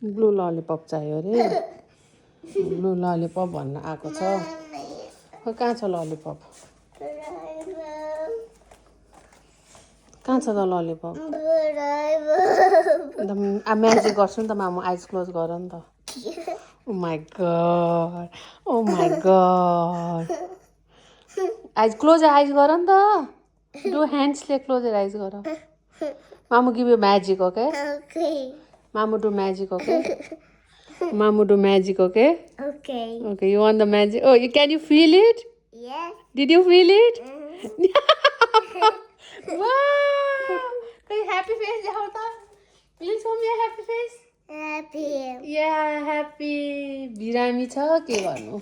Blue lollipop चाहियो अरे blue lollipop भन्न आएको छ कहाँ छ ललिपप कहाँ छ त ललिपप अब म्याजिक गर्छु नि त मामु आइज क्लोज गर नि त ओ माई गड आइज क्लोज आइज गर नि त डु ह्यान्ड्सले क्लोज आइज गर मामु गिभ यु म्याजिक ओके मामु डु म्याजिक ओके मामु do magic okay Okay, you want the magic? Oh, can you feel it? Yes. Did you feel it? Wow! Can you happy face देखाऊ त? Please show me a happy face. Happy. Yeah, happy. बिरामी छ के गर्नु?